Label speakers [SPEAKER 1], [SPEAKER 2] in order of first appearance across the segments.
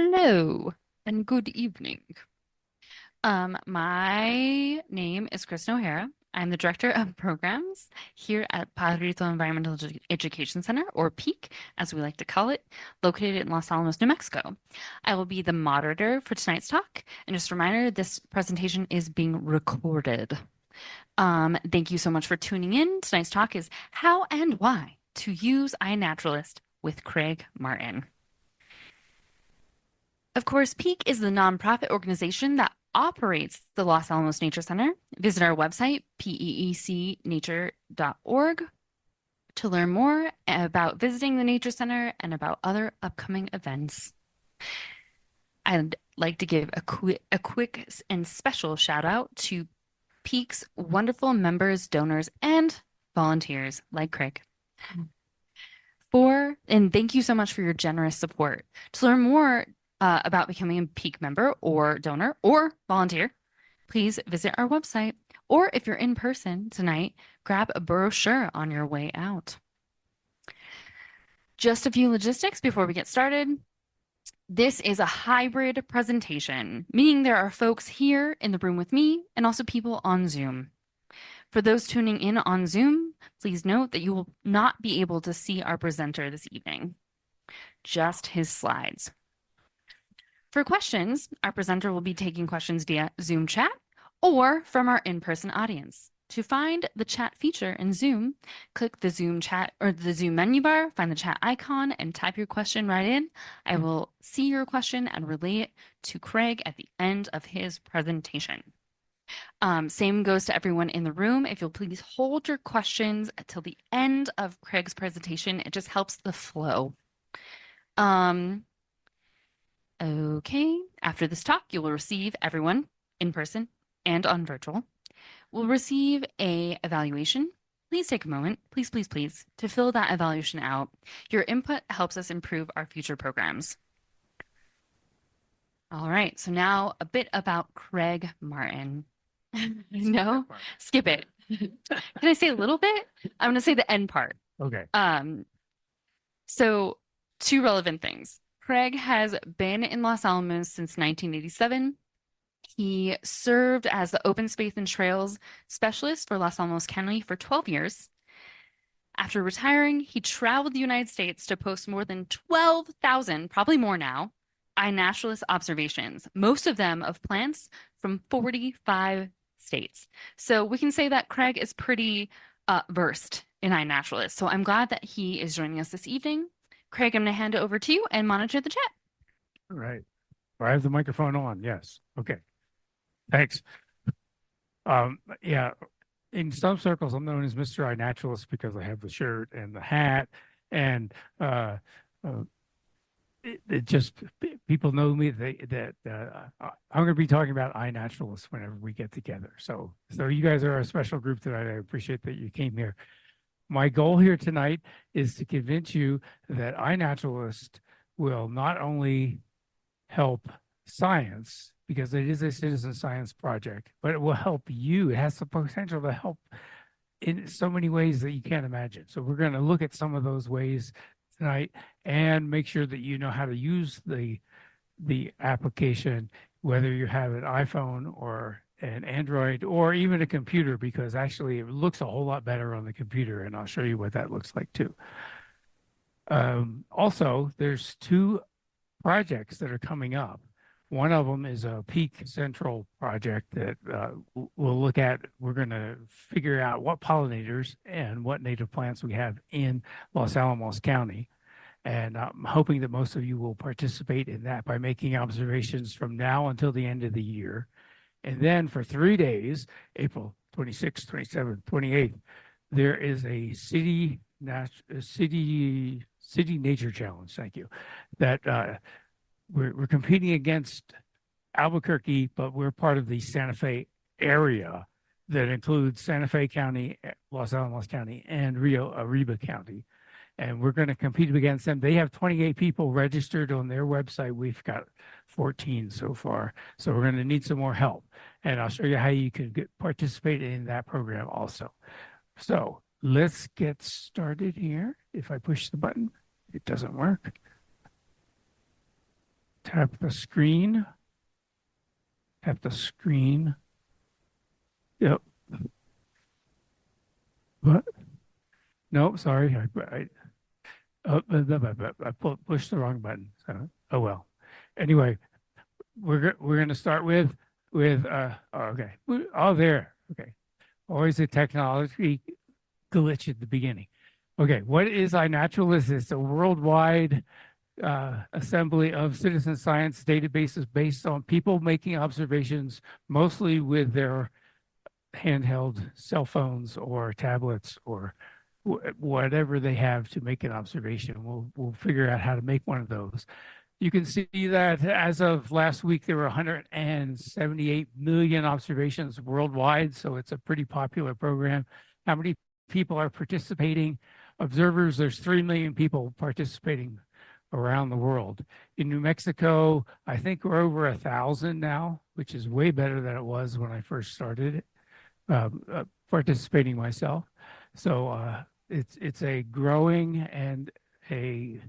[SPEAKER 1] Hello and good evening. My name is Kristen O'Hara. I'm the Director of Programs here at Pajarito Environmental Education Center, or PEAC, as we like to call it, located in Los Alamos, New Mexico. I will be the moderator for tonight's talk. And just a reminder, this presentation is being recorded. Thank you so much for tuning in. Tonight's talk is How and Why to Use iNaturalist with Craig Martin. Of course, PEAC is the nonprofit organization that operates the Los Alamos Nature Center. Visit our website, peecnature.org, to learn more about visiting the Nature Center and about other upcoming events. I'd like to give a quick and special shout out to PEAC's wonderful members, donors, and volunteers like Craig. And thank you so much for your generous support. To learn more about becoming a PEAC member or donor or volunteer, please visit our website. Or if you're in person tonight, grab a brochure on your way out. Just a few logistics before we get started. This is a hybrid presentation, meaning there are folks here in the room with me and also people on Zoom. For those tuning in on Zoom, please note that you will not be able to see our presenter this evening, just his slides. For questions, our presenter will be taking questions via Zoom chat or from our in-person audience. To find the chat feature in Zoom, click the Zoom chat or the Zoom menu bar, find the chat icon, and type your question right in. I will see your question and relay it to Craig at the end of his presentation. Same goes to everyone in the room. If you'll please hold your questions until the end of Craig's presentation, it just helps the flow. Okay, after this talk, you will receive, everyone in person and on virtual, will receive a evaluation. Please take a moment, please, to fill that evaluation out. Your input helps us improve our future programs. All right, so now a bit about Craig Martin. No, skip it. Can I say a little bit? I'm going to say the end part.
[SPEAKER 2] Okay.
[SPEAKER 1] So two relevant things. Craig has been in Los Alamos since 1987. He served as the Open Space and Trails Specialist for Los Alamos County for 12 years. After retiring, he traveled the United States to post more than 12,000, probably more now, iNaturalist observations, most of them of plants from 45 states. So we can say that Craig is pretty versed in iNaturalist. So I'm glad that he is joining us this evening. Craig, I'm going to hand it over to you and monitor the chat.
[SPEAKER 2] All right. I have the microphone on. Yes. Okay. Thanks. Yeah. In some circles, I'm known as Mr. iNaturalist because I have the shirt and the hat, and it just people know me. I'm going to be talking about iNaturalist whenever we get together. So you guys are a special group tonight. I appreciate that you came here. My goal here tonight is to convince you that iNaturalist will not only help science, because it is a citizen science project, but it will help you. It has the potential to help in so many ways that you can't imagine. So we're going to look at some of those ways tonight and make sure that you know how to use the application, whether you have an iPhone or an Android or even a computer, because actually it looks a whole lot better on the computer, and I'll show you what that looks like too. Also, there's two projects that are coming up. One of them is a PEAC Central project that we'll look at. We're going to figure out what pollinators and what native plants we have in Los Alamos County. And I'm hoping that most of you will participate in that by making observations from now until the end of the year. And then for 3 days, April 26th, 27th, 28th, there is a city nature challenge. Thank you. That we're competing against Albuquerque, but we're part of the Santa Fe area that includes Santa Fe County, Los Alamos County, and Rio Arriba County. And we're going to compete against them. They have 28 people registered on their website. We've got 14 so far. So we're going to need some more help. And I'll show you how you can participate in that program also. So let's get started here. If I push the button, it doesn't work. tap the screen. Tap the screen. Yep. What? No, sorry. I pushed the wrong button. So, oh well. Anyway, we're going to start with oh, okay. Oh, there. Okay. Always a technology glitch at the beginning. Okay, what is iNaturalist? It's a worldwide assembly of citizen science databases based on people making observations, mostly with their handheld cell phones or tablets or whatever they have to make an observation. We'll figure out how to make one of those. You can see that as of last week, there were 178 million observations worldwide. So it's a pretty popular program. How many people are participating? Observers, there's 3 million people participating around the world. In New Mexico, I think we're over 1,000 now, which is way better than it was when I first started participating myself. So it's a growing and a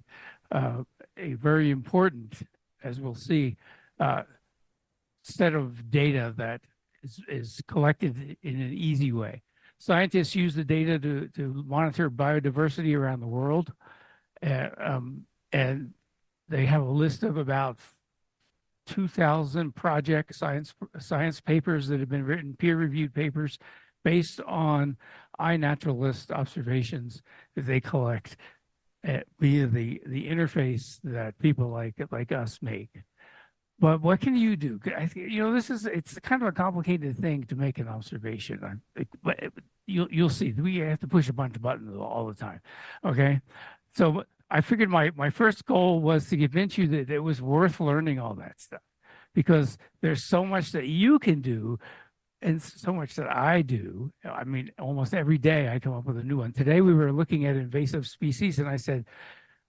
[SPEAKER 2] very important, as we'll see, set of data that is collected in an easy way. Scientists use the data to monitor biodiversity around the world, and they have a list of about 2,000 project science papers that have been written, peer-reviewed papers, based on iNaturalist observations that they collect via the interface that people like us make. But what can you do? I think, it's kind of a complicated thing to make an observation. But you'll see. We have to push a bunch of buttons all the time. Okay, so I figured my first goal was to convince you that it was worth learning all that stuff, because there's so much that you can do and so much that I do. I mean, almost every day I come up with a new one. Today we were looking at invasive species, and I said,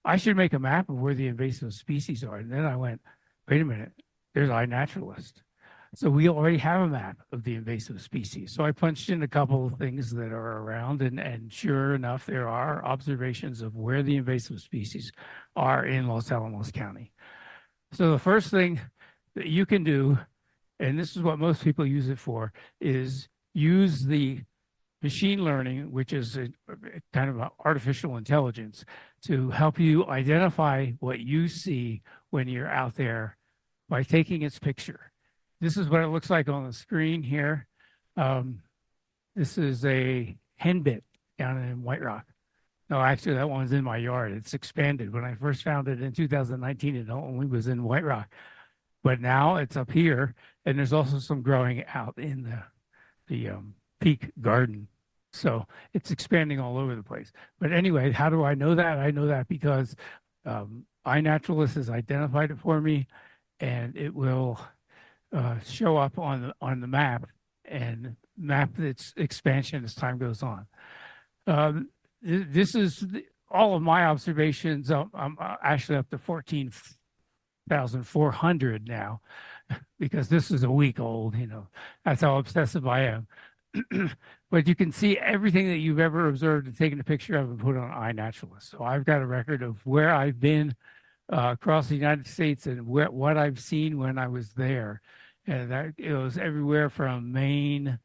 [SPEAKER 2] I should make a map of where the invasive species are. And then I went, wait a minute, there's iNaturalist. So we already have a map of the invasive species. So I punched in a couple of things that are around, and sure enough, there are observations of where the invasive species are in Los Alamos County. So the first thing that you can do, and this is what most people use it for, is use the machine learning, which is a kind of artificial intelligence, to help you identify what you see when you're out there by taking its picture. This is what it looks like on the screen here. This is a henbit down in White Rock. No, actually, that one's in my yard. It's expanded. When I first found it in 2019, it only was in White Rock. But now it's up here, and there's also some growing out in the peak garden. So it's expanding all over the place. But anyway, how do I know that? I know that because iNaturalist has identified it for me, and it will show up on the map and map its expansion as time goes on. This is all of my observations. I'm actually up to 14,400 now, because this is a week old. That's how obsessive I am. But you can see everything that you've ever observed and taken a picture of and put on iNaturalist. So I've got a record of where I've been across the United States and what I've seen when I was there. And that it was everywhere from Maine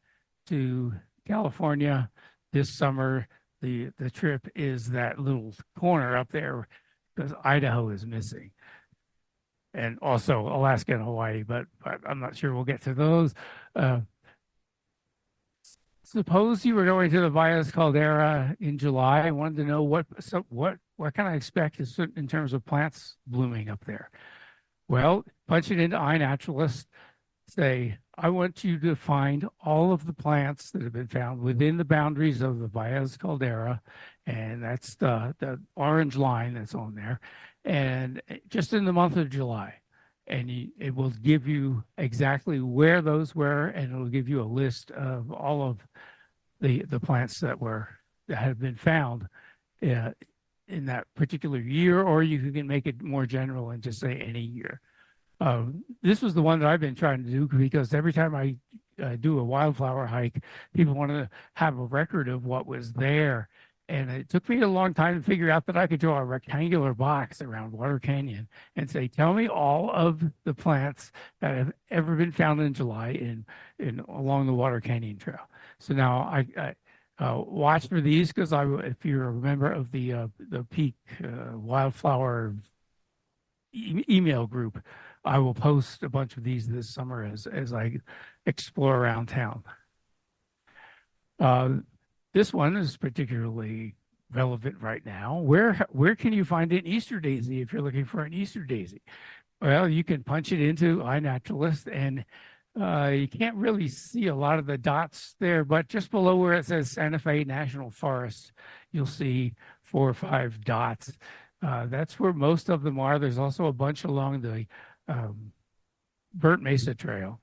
[SPEAKER 2] to California. This summer, the trip is that little corner up there, because Idaho is missing. And also Alaska and Hawaii, but I'm not sure we'll get to those. Suppose you were going to the Valles Caldera in July. I wanted to know what can I expect in terms of plants blooming up there. Well, punch it into iNaturalist. Say, I want you to find all of the plants that have been found within the boundaries of the Valles Caldera, and that's the orange line that's on there, and just in the month of July. And it will give you exactly where those were, and it'll give you a list of all of the plants that have been found in that particular year, or you can make it more general and just say any year. This was the one that I've been trying to do, because every time I do a wildflower hike, people want to have a record of what was there. And it took me a long time to figure out that I could draw a rectangular box around Water Canyon and say, tell me all of the plants that have ever been found in July in along the Water Canyon Trail. So now I watch for these because if you're a member of the Peak Wildflower email group, I will post a bunch of these this summer as I explore around town. Uh, this one is particularly relevant right now. Where can you find an Easter daisy if you're looking for an Easter daisy? Well, you can punch it into iNaturalist, and you can't really see a lot of the dots there, but just below where it says Santa Fe National Forest, you'll see 4 or 5 dots. That's where most of them are. There's also a bunch along the Burnt Mesa Trail.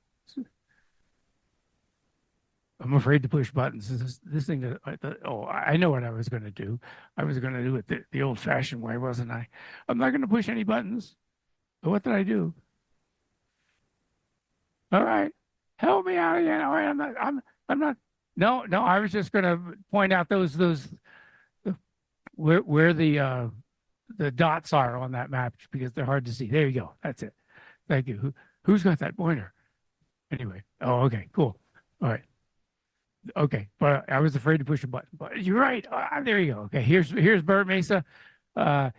[SPEAKER 2] I'm afraid to push buttons. This thing that I know what I was going to do. I was going to do it the old-fashioned way, wasn't I? I'm not going to push any buttons. But what did I do? All right, help me out again. All right, I'm not. No, no. I was just going to point out those where the dots are on that map because they're hard to see. There you go. That's it. Thank you. Who's got that pointer? Anyway. Oh, okay, cool. All right. Okay, but I was afraid to push a button. But you're right. There you go. Okay, here's Burnt Mesa.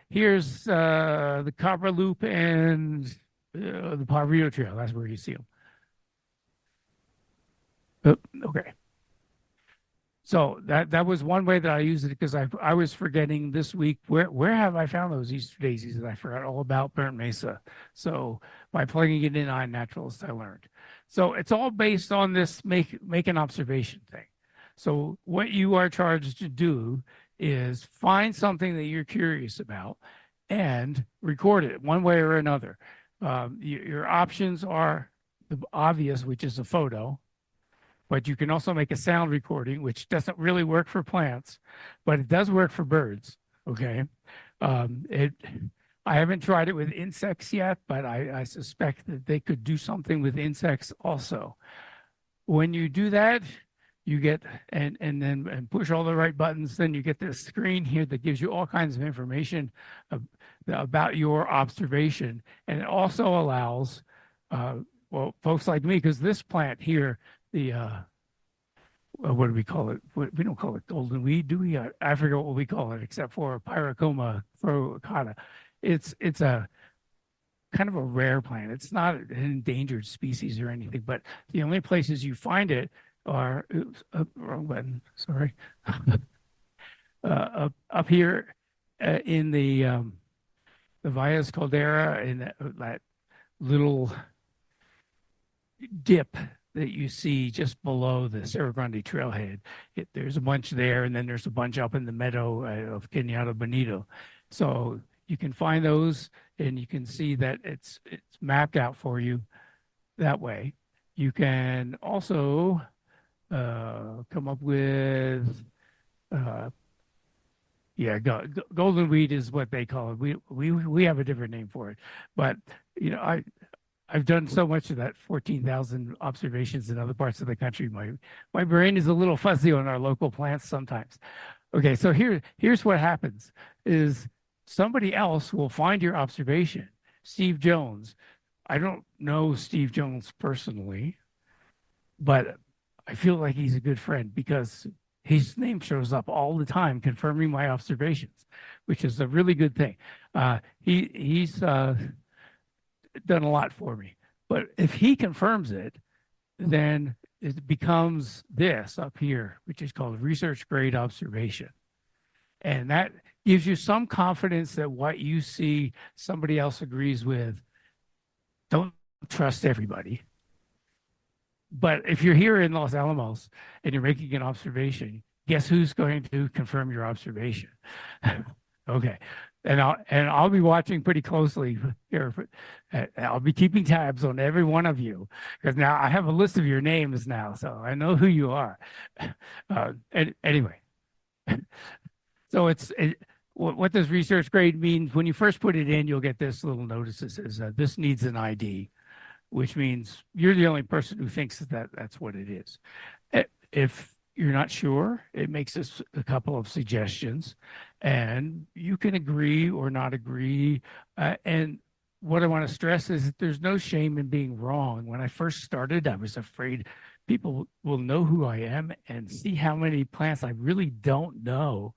[SPEAKER 2] Here's the Copper Loop and the Pajarito Trail. That's where you see them. Okay. So that was one way that I used it because I was forgetting this week where have I found those Easter daisies, and I forgot all about Burnt Mesa. So by plugging it in iNaturalist, I learned. So it's all based on this make an observation thing. So what you are charged to do is find something that you're curious about and record it one way or another. Your options are the obvious, which is a photo. But you can also make a sound recording, which doesn't really work for plants, but it does work for birds. Okay. I haven't tried it with insects yet, but I suspect that they could do something with insects also. When you do that, you get and push all the right buttons, then you get this screen here that gives you all kinds of information about your observation. And it also allows, well, folks like me, because this plant here, the what do we call it? We don't call it golden weed, do we? I forget what we call it, except for Pyracoma frocata. It's a kind of a rare plant. It's not an endangered species or anything, but the only places you find it are wrong button. Sorry, up here in the Valles Caldera in that little dip that you see just below the Cerro Grande trailhead. There's a bunch there, and then there's a bunch up in the meadow of Cañada Bonito. So you can find those, and you can see that it's mapped out for you that way. You can also come up with, yeah, golden weed is what they call it. We have a different name for it, but you know, I've done so much of that 14,000 observations in other parts of the country. My brain is a little fuzzy on our local plants sometimes. Okay, so here's what happens is somebody else will find your observation. Steve Jones. I don't know Steve Jones personally, but I feel like he's a good friend because his name shows up all the time confirming my observations, which is a really good thing. He's done a lot for me. But if he confirms it, then it becomes this up here, which is called research grade observation. And that gives you some confidence that what you see somebody else agrees with. Don't trust everybody. But if you're here in Los Alamos and you're making an observation, guess who's going to confirm your observation? Okay. And I'll be watching pretty closely here. I'll be keeping tabs on every one of you because now I have a list of your names now, so I know who you are. And anyway, so what does research grade mean? When you first put it in, you'll get this little notice that says this needs an ID, which means you're the only person who thinks that that's what it is. If you're not sure, it makes us a couple of suggestions, and you can agree or not agree. And what I want to stress is that there's no shame in being wrong. When I first started, I was afraid people will know who I am and see how many plants I really don't know,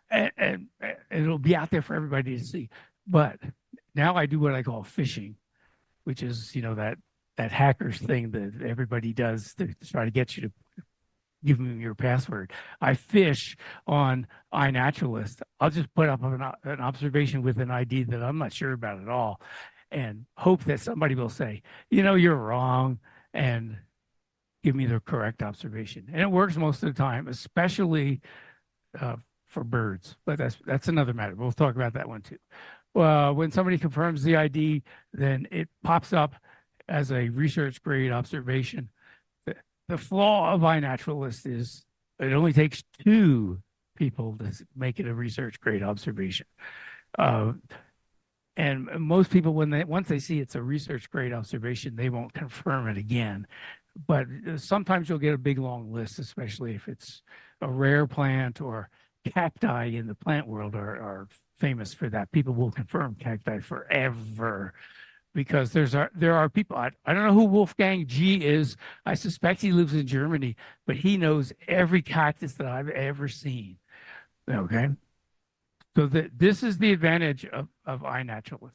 [SPEAKER 2] and it'll be out there for everybody to see. But now I do what I call fishing, which is, that hackers thing that everybody does to try to get you to give me your password. I fish on iNaturalist. I'll just put up an observation with an ID that I'm not sure about at all and hope that somebody will say, you're wrong, and give me the correct observation. And it works most of the time, especially uh, for birds. But that's another matter. We'll talk about that one too. When somebody confirms the ID, then it pops up as a research grade observation. The flaw of iNaturalist is it only takes two people to make it a research grade observation. Uh, and most people, once they see it's a research grade observation, they won't confirm it again. But sometimes you'll get a big long list, especially if it's a rare plant, or cacti in the plant world are famous for that. People will confirm cacti forever because there are people. I don't know who Wolfgang G is. I suspect he lives in Germany, but he knows every cactus that I've ever seen. Okay, so this is the advantage of iNaturalist.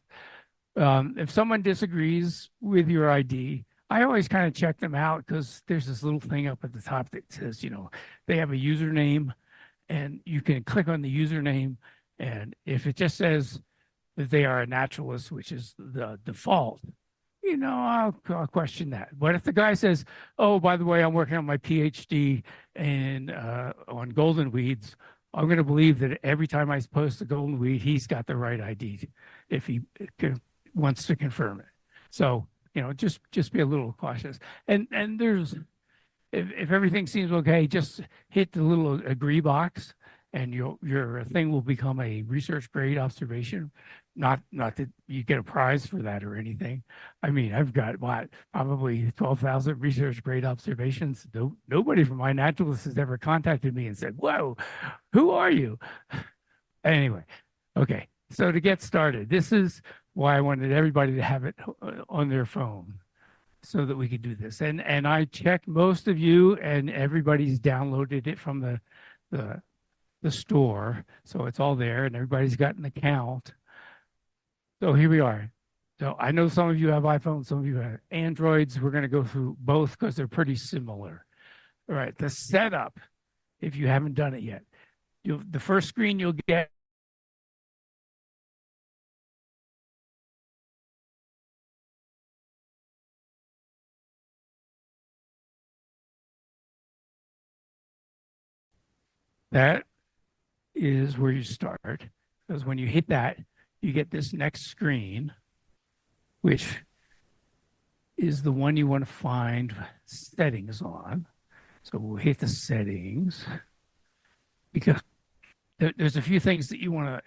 [SPEAKER 2] If someone disagrees with your ID, I always kind of check them out because there's this little thing up at the top that says, they have a username, and you can click on the username. And if it just says that they are a naturalist, which is the default, I'll question that. But if the guy says, "Oh, by the way, I'm working on my PhD on golden weeds," I'm going to believe that every time I post a golden weed, he's got the right ID if he wants to confirm it. So, just be a little cautious. And there's if everything seems okay, just hit the little agree box, and your thing will become a research grade observation. Not that you get a prize for that or anything. I mean, I've got probably 12,000 research grade observations. Nobody from iNaturalist has ever contacted me and said, "Whoa, who are you?" Anyway, okay. So to get started, this is why I wanted everybody to have it on their phone so that we could do this. And I checked most of you, and everybody's downloaded it from the store, so it's all there, and everybody's got an account. So here we are. So I know some of you have iPhones, some of you have Androids. We're going to go through both because they're pretty similar. All right, the setup, if you haven't done it yet, the first screen you'll get that is where you start, because when you hit that, you get this next screen, which is the one you want to find settings on. So we'll hit the settings, because there's a few things that you want to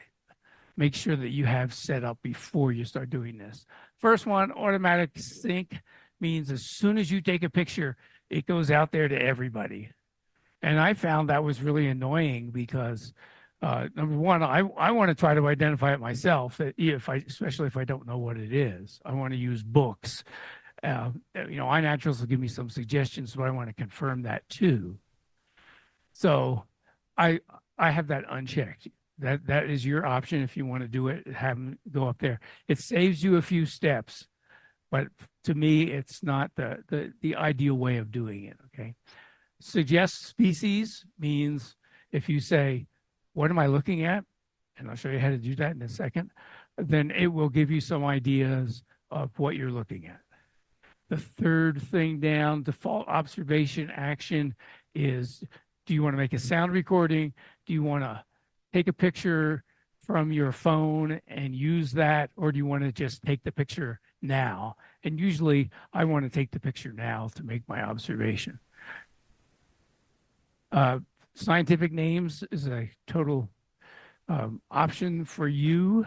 [SPEAKER 2] make sure that you have set up before you start doing this. First one, automatic sync, means as soon as you take a picture, it goes out there to everybody. And I found that was really annoying because number one, I want to try to identify it myself, especially if I don't know what it is. I want to use books. iNaturalist will give me some suggestions, but I want to confirm that too. So I have that unchecked. That is your option if you want to do it. Have them go up there. It saves you a few steps, but to me, it's not the ideal way of doing it. Okay. Suggest species means if you say, "What am I looking at?" and I'll show you how to do that in a second, then it will give you some ideas of what you're looking at. The third thing down, default observation action, is do you want to make a sound recording? Do you want to take a picture from your phone and use that, or do you want to just take the picture now? And usually I want to take the picture now to make my observation. Scientific names is a total option for you.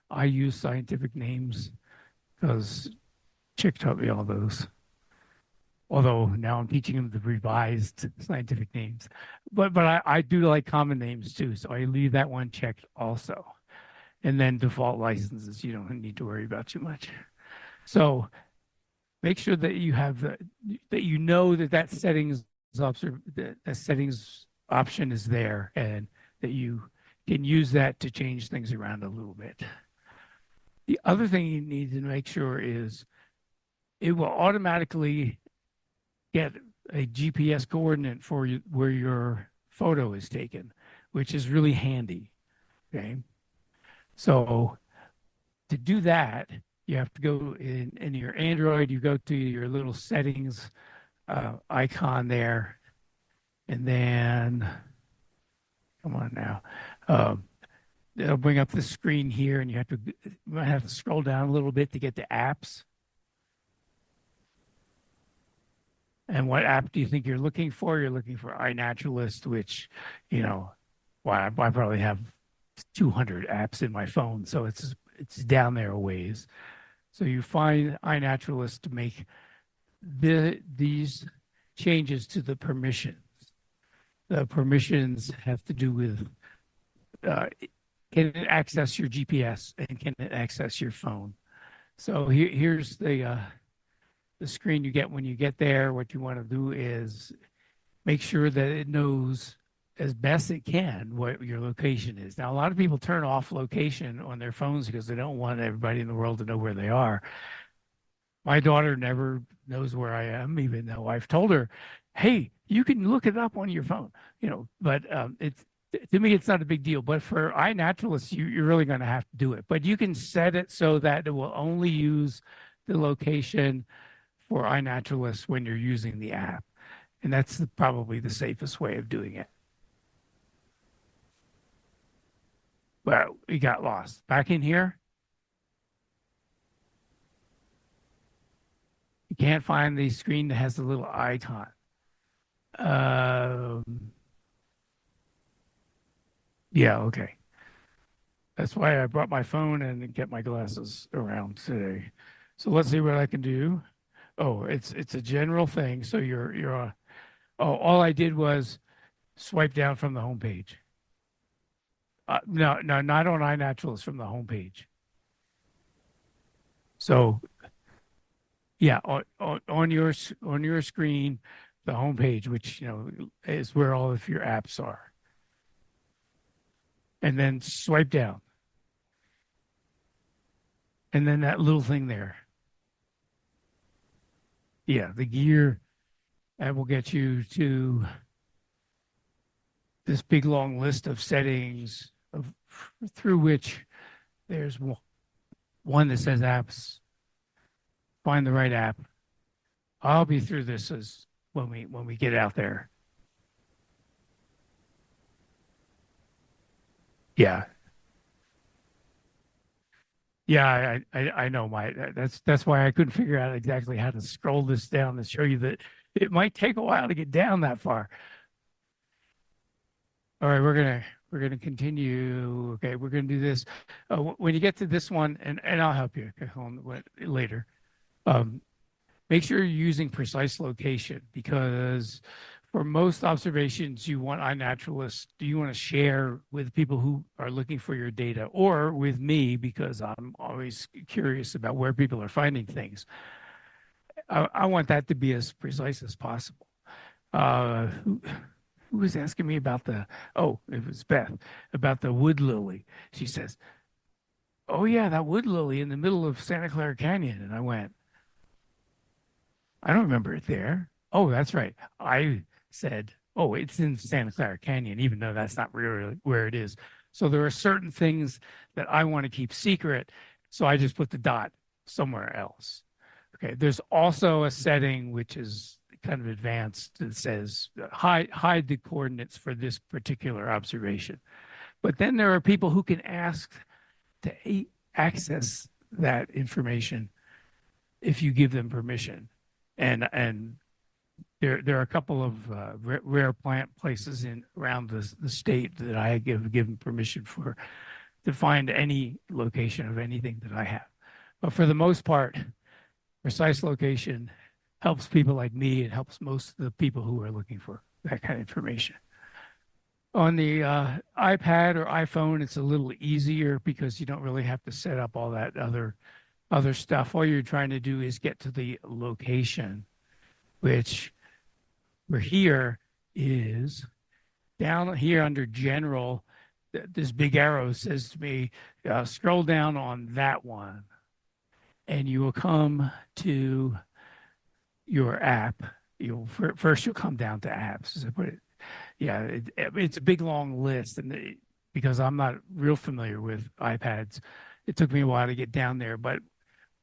[SPEAKER 2] I use scientific names because Chick taught me all those. although now I'm teaching them the revised scientific names. But I do like common names too, so I leave that one checked also. And then default licenses, you don't need to worry about too much. So make sure that you have that you know that that settings option is there, and that you can use that to change things around a little bit. The other thing you need to make sure is it will automatically get a GPS coordinate for you where your photo is taken, which is really handy. Okay. So to do that, you have to go in your Android, you go to your little settings icon there, and then come on now. Um, It'll bring up the screen here, and you might have to scroll down a little bit to get to apps. And what app do you think you're looking for? You're looking for iNaturalist, which, you know, well, I probably have 200 apps in my phone, so it's down there a ways. So you find iNaturalist to make these changes to the permissions. The permissions have to do with can it access your GPS and can it access your phone? So here's the screen you get when you get there. What you want to do is make sure that it knows as best it can what your location is. Now, a lot of people turn off location on their phones because they don't want everybody in the world to know where they are. My daughter never knows where I am, even though I've told her, hey, you can look it up on your phone, but it's to me, it's not a big deal. But for iNaturalist, you're really going to have to do it. But you can set it so that it will only use the location for iNaturalist when you're using the app. And that's probably the safest way of doing it. Well, we got lost. Back in here, you can't find the screen that has the little icon. Yeah, okay. That's why I brought my phone and get my glasses around today. So let's see what I can do. Oh, it's a general thing. So all I did was swipe down from the home page. No, not on iNaturalist, from the home page. So yeah, on your screen, the home page, which is where all of your apps are. And then swipe down. And then that little thing there. Yeah, the gear that will get you to this big long list of settings through which there's one that says apps. Find the right app. I'll be through this as when we get out there. Yeah. Yeah, I know that's why I couldn't figure out exactly how to scroll this down to show you that it might take a while to get down that far. All right, we're gonna continue. Okay, we're gonna do this. When you get to this one, and I'll help you later. Make sure you're using precise location, because for most observations you want iNaturalist, you want to share with people who are looking for your data, or with me, because I'm always curious about where people are finding things. I want that to be as precise as possible. Who was asking me about it was Beth, about the wood lily. She says, oh yeah, that wood lily in the middle of Santa Clara Canyon. And I went, I don't remember it there. Oh, that's right. I said, oh, it's in Santa Clara Canyon, even though that's not really where it is. So there are certain things that I want to keep secret. So I just put the dot somewhere else. Okay. There's also a setting which is kind of advanced that says hide the coordinates for this particular observation. But then there are people who can ask to access that information if you give them permission. And there are a couple of rare plant places around the state that I have given permission for to find any location of anything that I have. But for the most part, precise location helps people like me. It helps most of the people who are looking for that kind of information. On the iPad or iPhone, it's a little easier because you don't really have to set up all that other stuff. All you're trying to do is get to the location, which we're here is down here under general. This big arrow says to me, scroll down on that one, and you will come to your app. First you'll come down to apps. So put it, yeah, it's a big long list, and because I'm not real familiar with iPads, it took me a while to get down there. But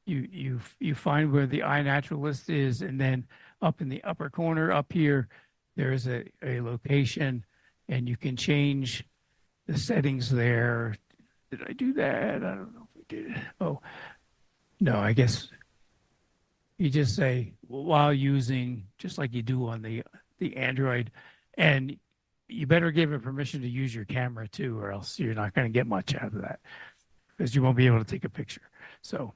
[SPEAKER 2] you find where the iNaturalist is, and then up in the upper corner up here, there's a location, and you can change the settings there. Did I do that? I don't know if we did. Oh, no, I guess you just say while using, just like you do on the Android, and you better give it permission to use your camera too, or else you're not going to get much out of that because you won't be able to take a picture. So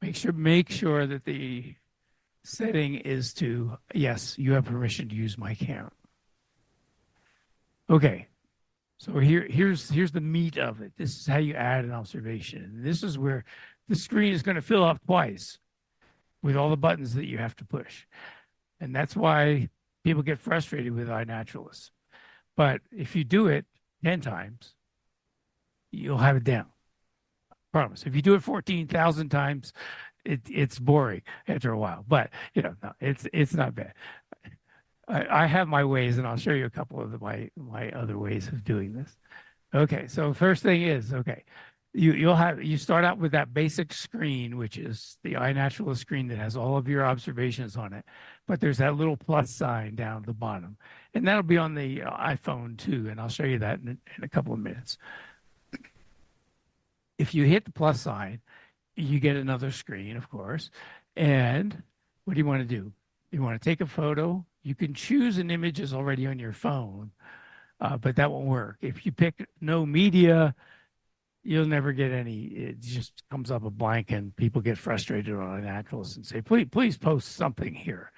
[SPEAKER 2] make sure that the setting is to, yes, you have permission to use my camera. Okay, so here's the meat of it. This is how you add an observation. And this is where the screen is going to fill up twice with all the buttons that you have to push. And that's why people get frustrated with iNaturalist. But if you do it 10 times, you'll have it down. Promise. If you do it 14,000 times, it's boring after a while. But no, it's not bad. I have my ways, and I'll show you a couple of my other ways of doing this. Okay, so first thing is, okay, you start out with that basic screen, which is the iNaturalist screen that has all of your observations on it. But there's that little plus sign down at the bottom, and that'll be on the iPhone too, and I'll show you that in a couple of minutes. If you hit the plus sign, you get another screen, of course. And what do you want to do? You want to take a photo. You can choose an image that's already on your phone, but that won't work. If you pick no media, you'll never get any. It just comes up a blank, and people get frustrated on iNaturalist and say, please post something here.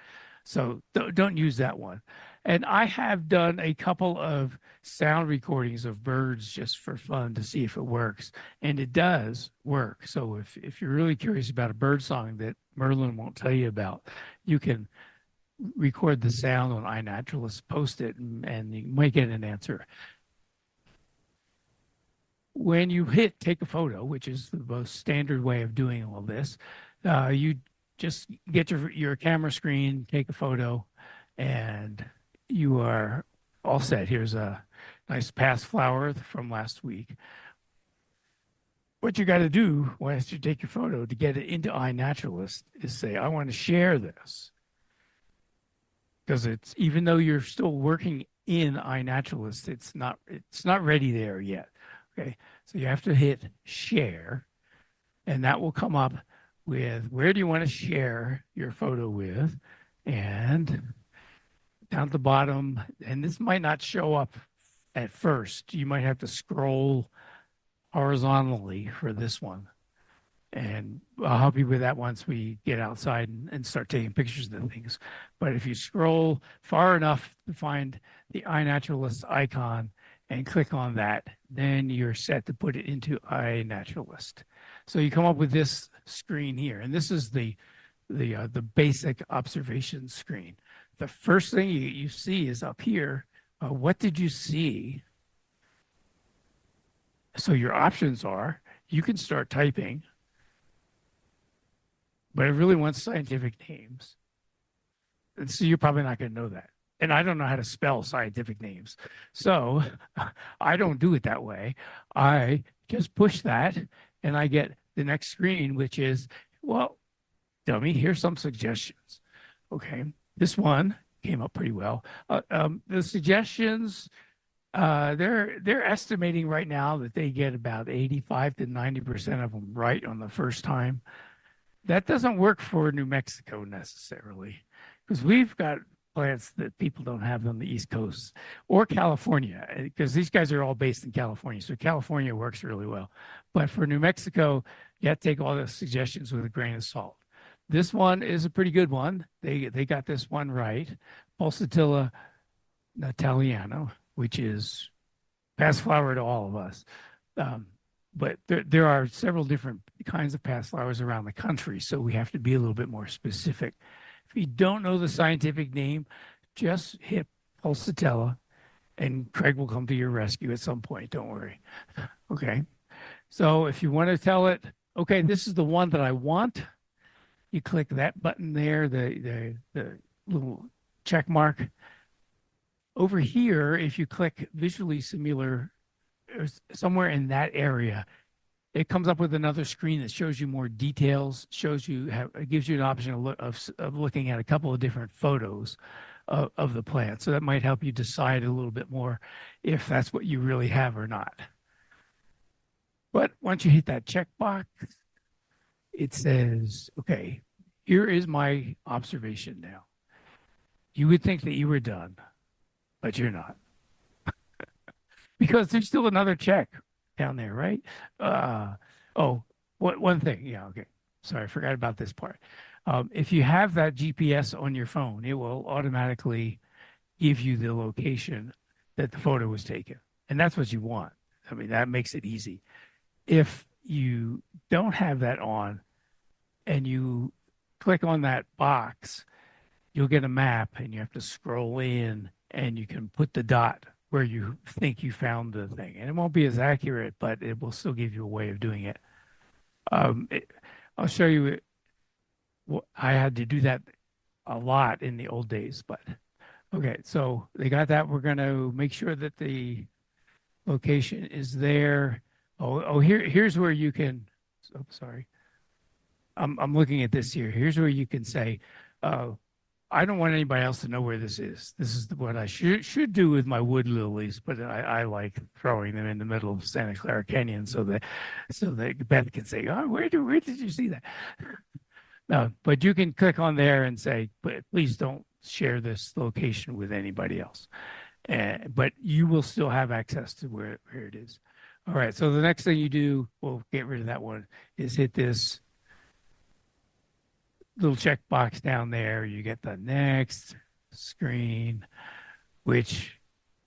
[SPEAKER 2] So don't use that one. And I have done a couple of sound recordings of birds just for fun to see if it works. And it does work. So if you're really curious about a bird song that Merlin won't tell you about, you can record the sound on iNaturalist, post it, and you might get an answer. When you hit take a photo, which is the most standard way of doing all this, you just get your camera screen, take a photo, and you are all set. Here's a nice past flower from last week. What you got to do once you take your photo to get it into iNaturalist is say, I want to share this. Because it's, even though you're still working in iNaturalist, it's not ready there yet. Okay, so you have to hit share, and that will come up with where do you want to share your photo with, and down at the bottom, and this might not show up at first. You might have to scroll horizontally for this one. And I'll help you with that once we get outside and start taking pictures of things. But if you scroll far enough to find the iNaturalist icon and click on that, then you're set to put it into iNaturalist. So you come up with this screen here, and this is the basic observation screen. The first thing you see is up here. What did you see? So your options are, you can start typing, but it really wants scientific names. And so you're probably not going to know that. And I don't know how to spell scientific names. So I don't do it that way. I just push that, and I get the next screen, which is, well, dummy, here's some suggestions. Okay, this one came up pretty well. The suggestions, they're estimating right now that they get about 85 to 90% of them right on the first time. That doesn't work for New Mexico necessarily, because we've got plants that people don't have on the East Coast or California, because these guys are all based in California. So California works really well. But for New Mexico, you have to take all the suggestions with a grain of salt. This one is a pretty good one. They got this one right. Pulsatilla nataliana, which is past flower to all of us. Um, but there are several different kinds of past flowers around the country, so we have to be a little bit more specific. If you don't know the scientific name, just hit pulsatilla and Craig will come to your rescue at some point. Don't worry. Okay. So if you want to tell it, okay, this is the one that I want, you click that button there, the little check mark. Over here, if you click visually similar somewhere in that area, it comes up with another screen that shows you more details, shows you how it gives you an option of looking at a couple of different photos of the plant. So that might help you decide a little bit more if that's what you really have or not. But once you hit that checkbox, it says, okay, here is my observation now. You would think that you were done, but you're not. Because there's still another check down there, right? Oh, one thing. Yeah, okay. Sorry, I forgot about this part. If you have that GPS on your phone, it will automatically give you the location that the photo was taken. And that's what you want. I mean, that makes it easy. If you don't have that on and you click on that box, you'll get a map and you have to scroll in and you can put the dot where you think you found the thing. And it won't be as accurate, but it will still give you a way of doing it. I'll show you. I had to do that a lot in the old days, but okay. So they got that. We're going to make sure that the location is there. Here's where you can. Oh, sorry. I'm looking at this here. Here's where you can say, I don't want anybody else to know where this is. This is what I should do with my wood lilies, but I like throwing them in the middle of Santa Clara Canyon so that Beth can say, "Oh, where did you see that?" No, but you can click on there and say, "Please don't share this location with anybody else." But you will still have access to where it is. All right. So the next thing you do, we'll get rid of that one, is hit this little checkbox down there. You get the next screen, which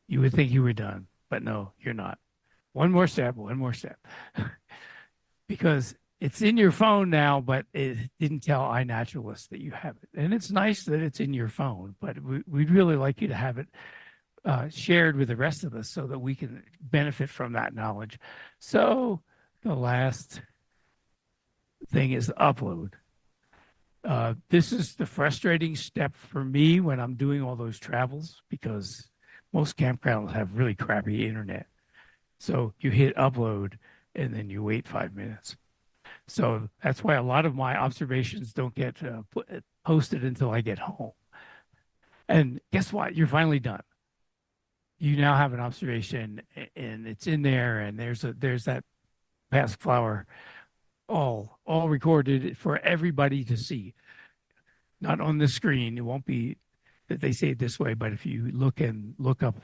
[SPEAKER 2] you would think you were done, but no, you're not. One more step, because it's in your phone now, but it didn't tell iNaturalist that you have it. And it's nice that it's in your phone, but we'd really like you to have it shared with the rest of us so that we can benefit from that knowledge. So the last thing is the upload. This is the frustrating step for me when I'm doing all those travels because most campgrounds have really crappy internet. So you hit upload and then you wait 5 minutes. So that's why a lot of my observations don't get posted until I get home. And guess what? You're finally done. You now have an observation and it's in there and there's that past flower all recorded for everybody to see. Not on the screen. It won't be that they say it this way, but if you look up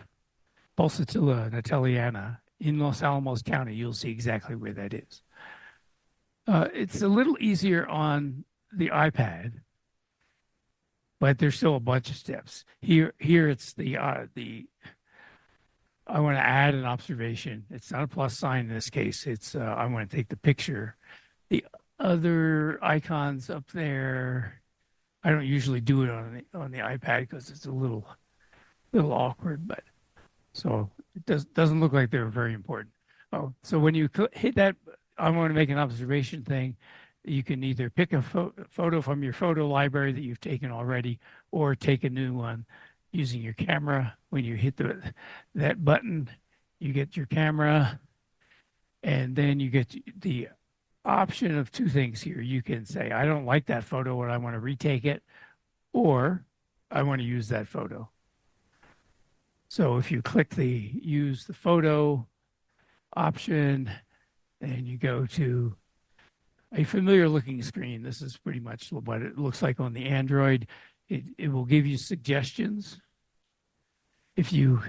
[SPEAKER 2] Pulsatilla nataliana in Los Alamos County, you'll see exactly where that is. It's a little easier on the iPad, but there's still a bunch of steps. Here it's the I want to add an observation. It's not a plus sign in this case. It's I want to take the picture. The other icons up there, I don't usually do it on the iPad because it's a little awkward, but so it doesn't look like they're very important. Oh, so when you hit that, I want to make an observation thing. You can either pick a photo from your photo library that you've taken already, or take a new one using your camera. When you hit that button, you get your camera, and then you get the option of two things here. You can say, I don't like that photo and I want to retake it, or I want to use that photo. So if you click the use the photo option and you go to a familiar looking screen, this is pretty much what it looks like on the Android. It will give you suggestions. If you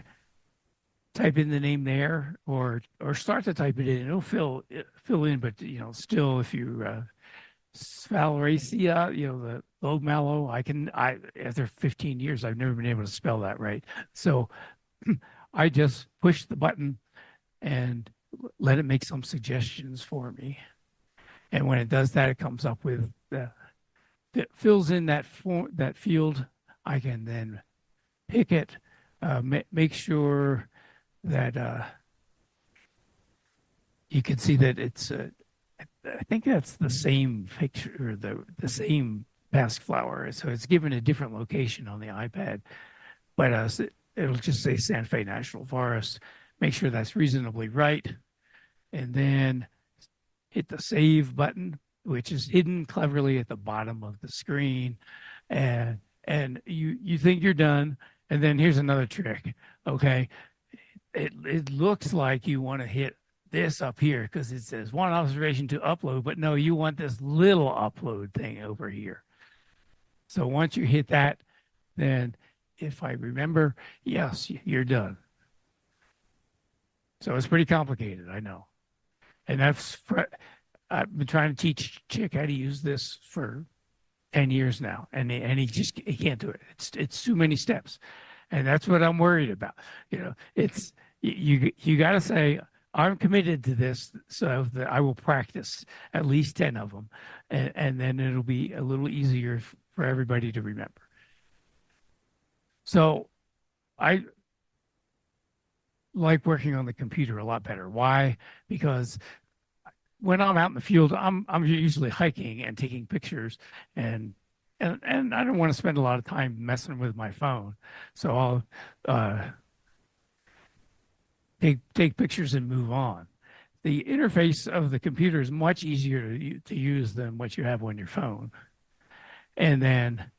[SPEAKER 2] type in the name there or start to type it in, it'll fill in, but still if you Sphaleracea, the low mallow. After 15 years, I've never been able to spell that right. So I just push the button and let it make some suggestions for me. And when it does that, it comes up with it fills in that field. I can then pick it, make sure that you can see that it's. I think that's the same picture, the same mask flower. So it's given a different location on the iPad, but it'll just say Santa Fe National Forest. Make sure that's reasonably right, and then hit the save button, which is hidden cleverly at the bottom of the screen, and you think you're done, and then here's another trick. Okay, it looks like you want to hit this up here because it says one observation to upload, but no, you want this little upload thing over here. So once you hit that, then if I remember, yes, you're done. So it's pretty complicated, I know. And I've been trying to teach Chick how to use this for 10 years now, and he can't do it. It's too many steps. And that's what I'm worried about. It's you got to say I'm committed to this so that I will practice at least 10 of them, and then it'll be a little easier for everybody to remember. So I like working on the computer a lot better. Why? Because when I'm out in the field, I'm usually hiking and taking pictures, and I don't want to spend a lot of time messing with my phone, so I'll take pictures and move on. The interface of the computer is much easier to use than what you have on your phone. And then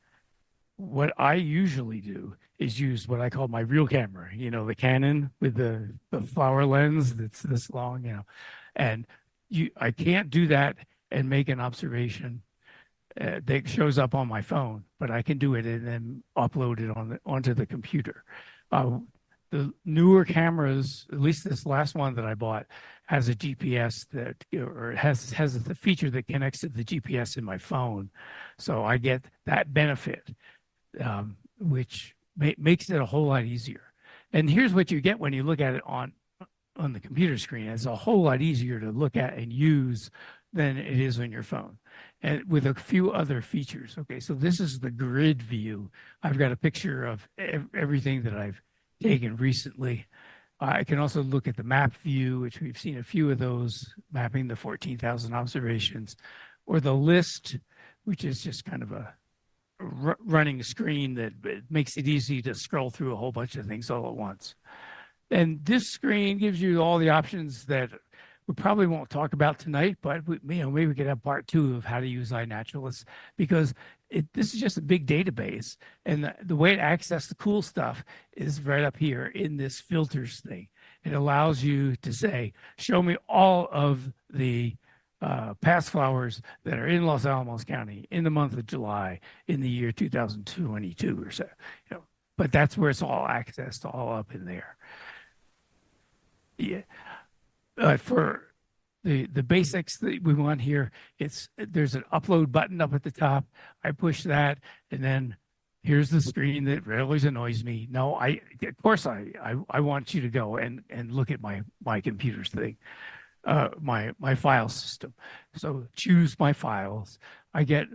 [SPEAKER 2] what I usually do is use what I call my real camera, the Canon with the flower lens that's this long, and I can't do that and make an observation that shows up on my phone, but I can do it and then upload it onto the computer. The newer cameras, at least this last one that I bought, has a GPS or it has the feature that connects to the GPS in my phone, so I get that benefit, which makes it a whole lot easier. And here's what you get when you look at it on the computer screen. It's a whole lot easier to look at and use than it is on your phone, and with a few other features. Okay, so this is the grid view. I've got a picture of everything that I've taken recently. I can also look at the map view, which we've seen a few of those, mapping the 14,000 observations, or the list, which is just kind of a running screen that makes it easy to scroll through a whole bunch of things all at once. And this screen gives you all the options that we probably won't talk about tonight, but maybe we could have part 2 of how to use iNaturalist, because this is just a big database, and the way to access the cool stuff is right up here in this filters thing. It allows you to say, show me all of the past flowers that are in Los Alamos County in the month of July in the year 2022 or so. But that's where it's all accessed, all up in there. Yeah. For the basics that we want here, there's an upload button up at the top. I push that, and then here's the screen that always annoys me. No, of course I want you to go and look at my computer's thing, my file system. So choose my files. I get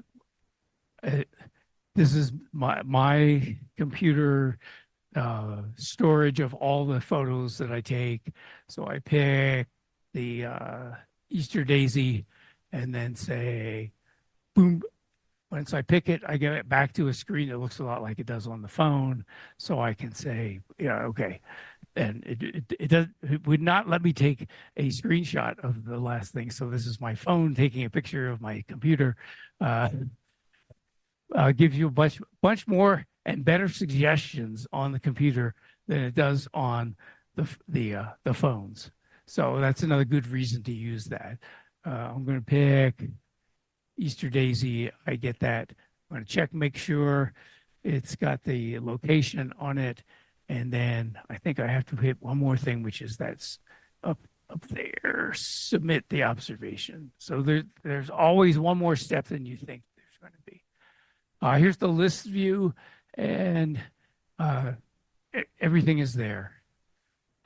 [SPEAKER 2] this is my computer storage of all the photos that I take. So I pick the Easter daisy and then say, boom. Once I pick it, I get it back to a screen that looks a lot like it does on the phone. So I can say, yeah, okay. And it would not let me take a screenshot of the last thing. So this is my phone taking a picture of my computer. Gives you a bunch more and better suggestions on the computer than it does on the phones. So that's another good reason to use that. I'm going to pick Easter daisy. I get that. I'm going to check, make sure it's got the location on it, and then I think I have to hit one more thing, which is that's up there, submit the observation. So there's always one more step than you think there's going to be. Here's the list view, and everything is there.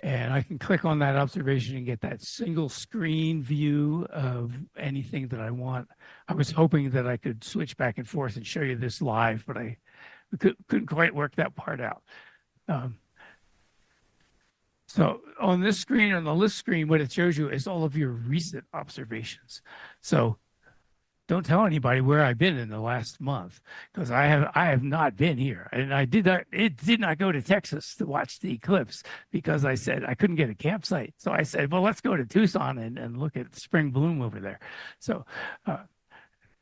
[SPEAKER 2] And I can click on that observation and get that single screen view of anything that I want. I was hoping that I could switch back and forth and show you this live, but I couldn't quite work that part out. So on this screen, on the list screen, what it shows you is all of your recent observations. So don't tell anybody where I've been in the last month, because I have not been here, and I did not go to Texas to watch the eclipse because I said I couldn't get a campsite. So I said, well, let's go to Tucson and look at spring bloom over there. So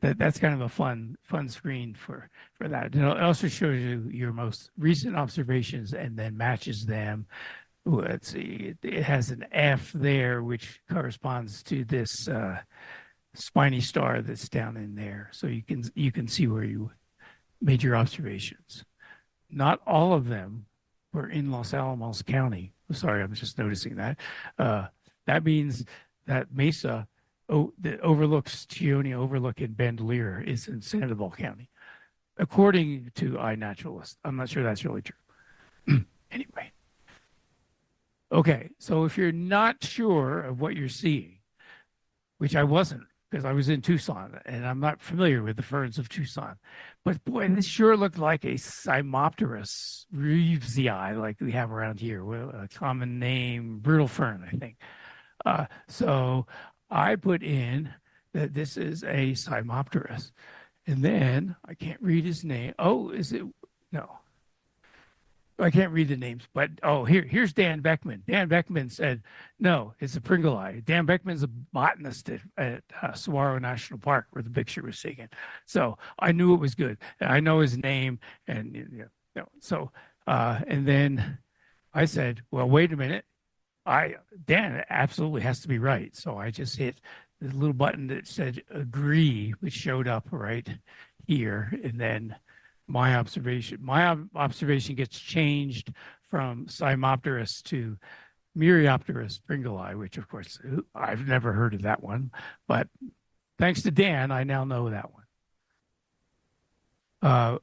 [SPEAKER 2] that's kind of a fun screen for that. And it also shows you your most recent observations and then matches them. Let's see, it has an F there, which corresponds to this spiny star that's down in there. So you can see where you made your observations. Not all of them were in Los Alamos County. Sorry, I'm just noticing that. That means that Mesa that overlooks Chione Overlook in Bandelier is in Sandoval County, according to iNaturalist. I'm not sure that's really true. Anyway. Okay, so if you're not sure of what you're seeing, which I wasn't, because I was in Tucson and I'm not familiar with the ferns of Tucson. But boy, this sure looked like a Cymopterus reevesii, like we have around here, a common name, brittle fern, I think. So I put in that this is a Cymopterus. And then I can't read his name. Oh, is it? No. I can't read the names, but here's Dan Beckman. Dan Beckman said, no, it's a Pringleii. Dan Beckman's a botanist at Saguaro National Park where the picture was taken. So I knew it was good. I know his name. And and then I said, well, wait a minute. Dan absolutely has to be right. So I just hit the little button that said agree, which showed up right here. And then my observation gets changed from Cymopterus to Myriopterus pringlei, which of course I've never heard of that one, but thanks to Dan, I now know that one.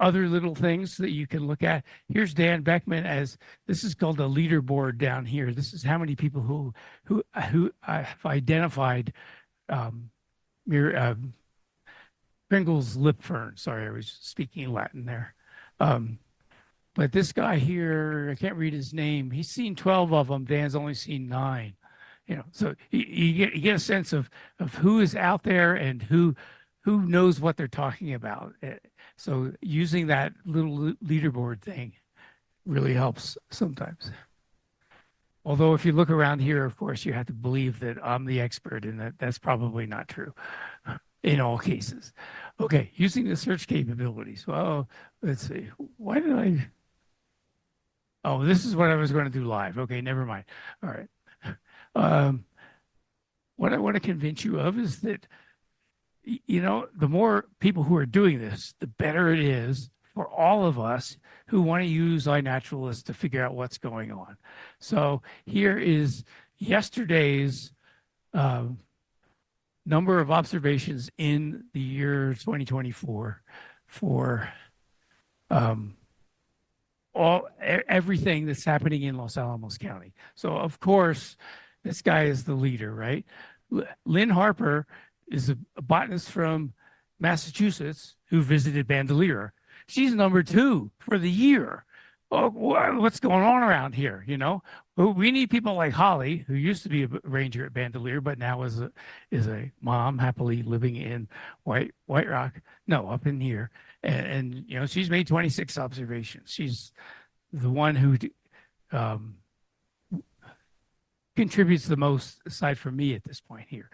[SPEAKER 2] Other little things that you can look at. Here's Dan Beckman as this is called a leaderboard down here. This is how many people who have identified Pringle's lip fern. Sorry, I was speaking Latin there. But this guy here, I can't read his name. He's seen 12 of them. Dan's only seen 9. So you get a sense of who is out there and who knows what they're talking about. So using that little leaderboard thing really helps sometimes. Although if you look around here, of course, you have to believe that I'm the expert, and that's probably not true in all cases. Okay, using the search capabilities. Well, let's see. Why did I? Oh, this is what I was going to do live. Okay, never mind. All right. What I want to convince you of is that, the more people who are doing this, the better it is for all of us who want to use iNaturalist to figure out what's going on. So here is yesterday's number of observations in the year 2024 for everything that's happening in Los Alamos County. So of course, this guy is the leader, right? Lynn Harper is a botanist from Massachusetts who visited Bandelier. She's number 2 for the year. Oh, what's going on around here? We need people like Holly, who used to be a ranger at Bandelier, but now is a mom happily living in White Rock. No, up in here, and she's made 26 observations. She's the one who contributes the most, aside from me at this point here.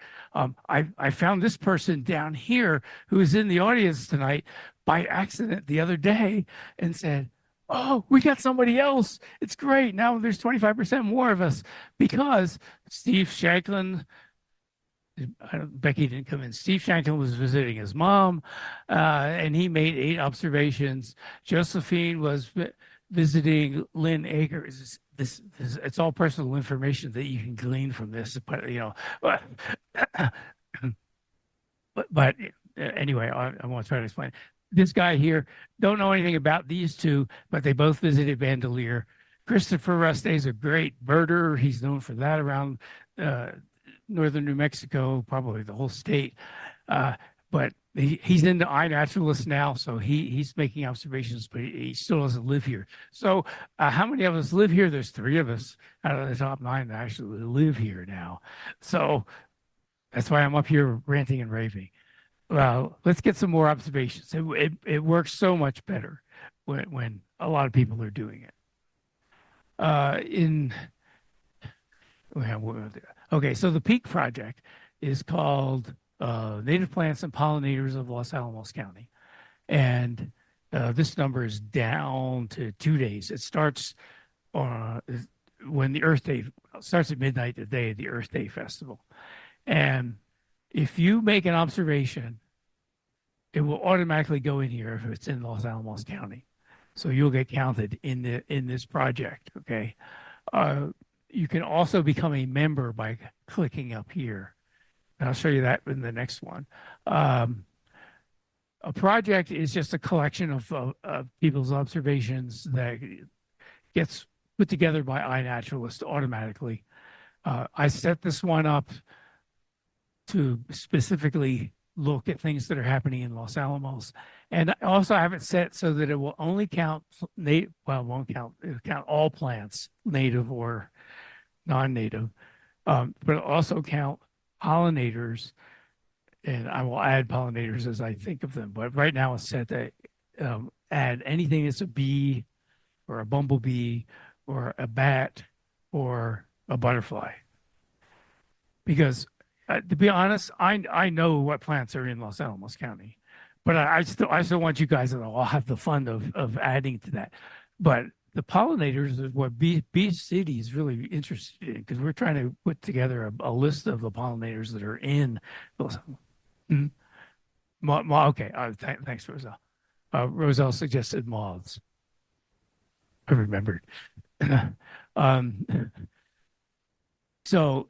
[SPEAKER 2] I found this person down here who is in the audience tonight by accident the other day and said, oh, we got somebody else. It's great. Now there's 25% more of us because Steve Shanklin, Becky didn't come in. Steve Shanklin was visiting his mom, and he made 8 observations. Josephine was visiting Lynn Akers' it's all personal information that you can glean from this, but but, but anyway, I want to try to explain. This guy here, don't know anything about these two, but they both visited Bandelier. Christopher Rustay is a great birder. He's known for that around uh, northern New Mexico, probably the whole state. Uh, but he's into iNaturalist now, so he's making observations, but he still doesn't live here. So how many of us live here? There's three of us out of the top nine that actually live here now. So that's why I'm up here ranting and raving. Well, let's get some more observations. It works so much better when a lot of people are doing it. In Okay, so the Peak Project is called Native Plants and Pollinators of Los Alamos County. And this number is down to 2 days. It starts when the Earth Day starts at midnight, the day of the Earth Day Festival. And if you make an observation, it will automatically go in here if it's in Los Alamos County. So you'll get counted in this project, okay? You can also become a member by clicking up here. And I'll show you that in the next one. A project is just a collection of people's observations that gets put together by iNaturalist automatically. I set this one up to specifically look at things that are happening in Los Alamos. And I also have it set so that it will only count native, well, it won't count, it'll count all plants, native or non-native, but it'll also count pollinators. And I will add pollinators as I think of them. But right now it's set to add anything that's a bee or a bumblebee or a bat or a butterfly. Because to be honest, I know what plants are in Los Alamos County, but I still want you guys to all have the fun of adding to that. But the pollinators is what Beach City is really interested in, because we're trying to put together a list of the pollinators that are in Los Alamos. Okay, thanks, Roselle. Roselle suggested moths. I remembered. um, so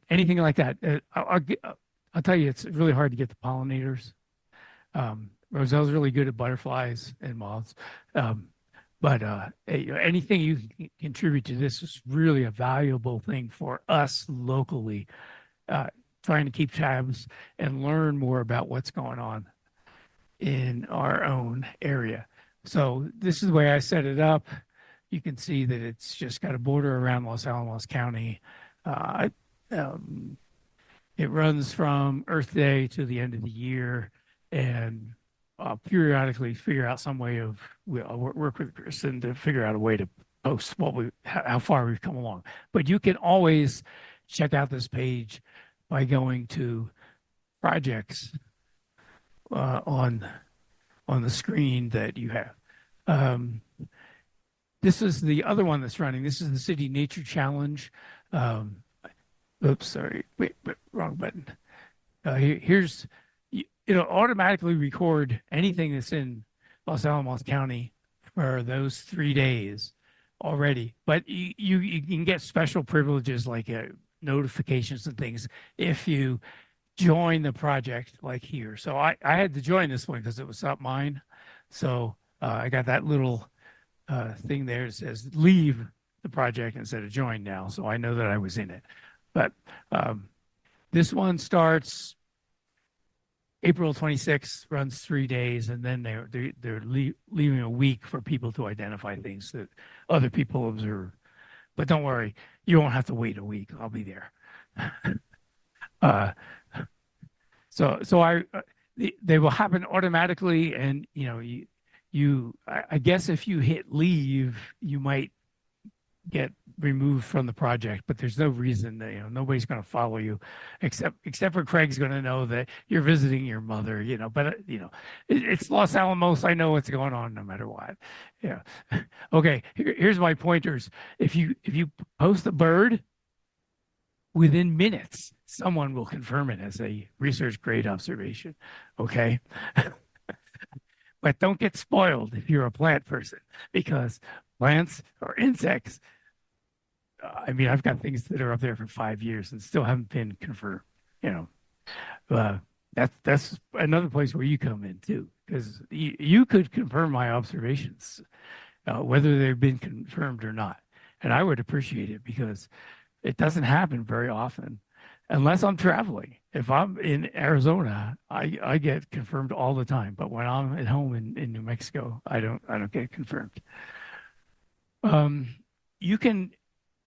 [SPEAKER 2] anything like that, I'll tell you, it's really hard to get the pollinators. Roselle's really good at butterflies and moths. But anything you can contribute to this is really a valuable thing for us locally, trying to keep tabs and learn more about what's going on in our own area. So this is the way I set it up. You can see that it's just got a border around Los Alamos County. It runs from Earth Day to the end of the year, and periodically figure out some way of I'll work with Kristen to figure out a way to post how far we've come along. But you can always check out this page by going to projects on the screen that you have. This is the other one that's running. This is the City Nature Challenge. Oops, sorry. Wait, wrong button. It'll automatically record anything that's in Los Alamos County for those 3 days already. But you can get special privileges like notifications and things if you join the project like here. So I had to join this one because it was not mine. So I got that little thing there that says leave the project instead of join now. So I know that I was in it. But this one starts April 26th, runs 3 days, and then they're leaving a week for people to identify things that other people observe. But don't worry, you won't have to wait a week. I'll be there. They will happen automatically, and I guess if you hit leave, you might get removed from the project, but there's no reason that, nobody's going to follow you except for Craig's going to know that you're visiting your mother, but it's Los Alamos. I know what's going on no matter what. Yeah. Okay. Here's my pointers. If you post a bird, within minutes, someone will confirm it as a research grade observation. Okay. But don't get spoiled if you're a plant person, because plants or insects I mean, I've got things that are up there for 5 years and still haven't been confirmed. You know, uh, that's another place where you come in too, because you could confirm my observations, whether they've been confirmed or not, and I would appreciate it because it doesn't happen very often, unless I'm traveling. If I'm in Arizona, I get confirmed all the time, but when I'm at home in New Mexico, I don't get confirmed. Um, you can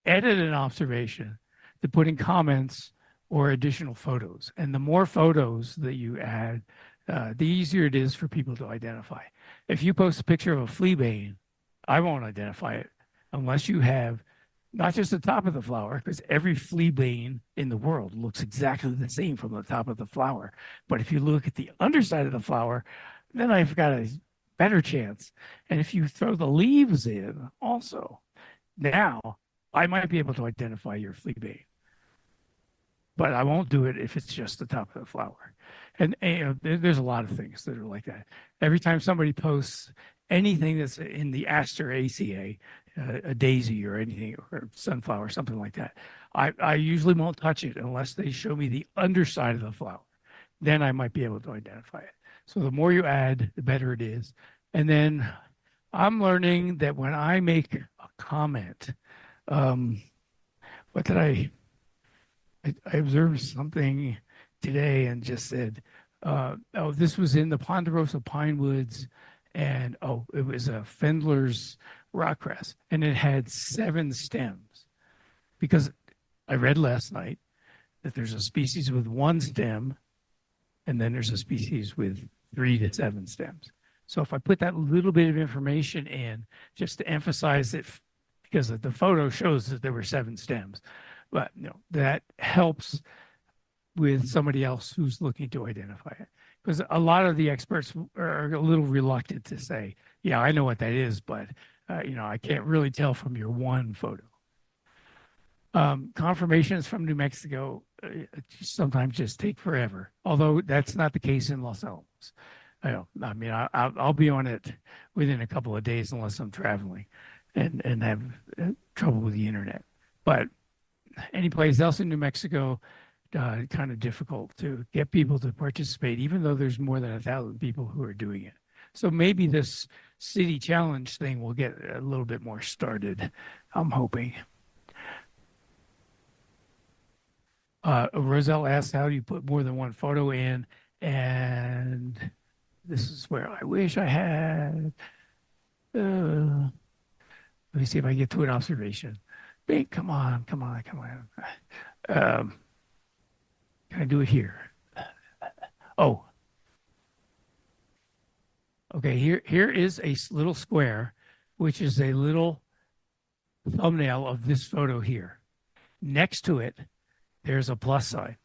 [SPEAKER 2] edit an observation to put in comments or additional photos. And the more photos that you add, the easier it is for people to identify. If you post a picture of a flea bane, I won't identify it unless you have not just the top of the flower, because every flea bane in the world looks exactly the same from the top of the flower. But if you look at the underside of the flower, then I've got a better chance. And if you throw the leaves in also, now I might be able to identify your flea bane, but I won't do it if it's just the top of the flower. And you know, there's a lot of things that are like that. Every time somebody posts anything that's in the Asteraceae, a daisy or anything, or sunflower, something like that, I usually won't touch it unless they show me the underside of the flower. Then I might be able to identify it. So the more you add, the better it is. And then I'm learning that when I make a comment, um, what did I observed something today and just said, oh, this was in the Ponderosa Pine Woods, and oh, it was a Fendler's rock cress, and it had 7 stems. Because I read last night that there's a species with 1 stem, and then there's a species with 3 to 7 stems. So if I put that little bit of information in just to emphasize it, because the photo shows that there were 7 stems, but you know, that helps with somebody else who's looking to identify it. Because a lot of the experts are a little reluctant to say, yeah, I know what that is, but you know, I can't really tell from your one photo. Confirmations from New Mexico sometimes just take forever, although that's not the case in Los Alamos. I mean, I'll be on it within a couple of days unless I'm traveling and have trouble with the internet. But any place else in New Mexico, kind of difficult to get people to participate, even though there's more than 1,000 people who are doing it. So maybe this city challenge thing will get a little bit more started. I'm hoping. Roselle asked, how do you put more than one photo in? And this is where I wish I had. Let me see if I get to an observation. Bing, come on, come on, come on. Can I do it here? Oh, okay. Here is a little square, which is a little thumbnail of this photo here. Next to it, there's a plus sign.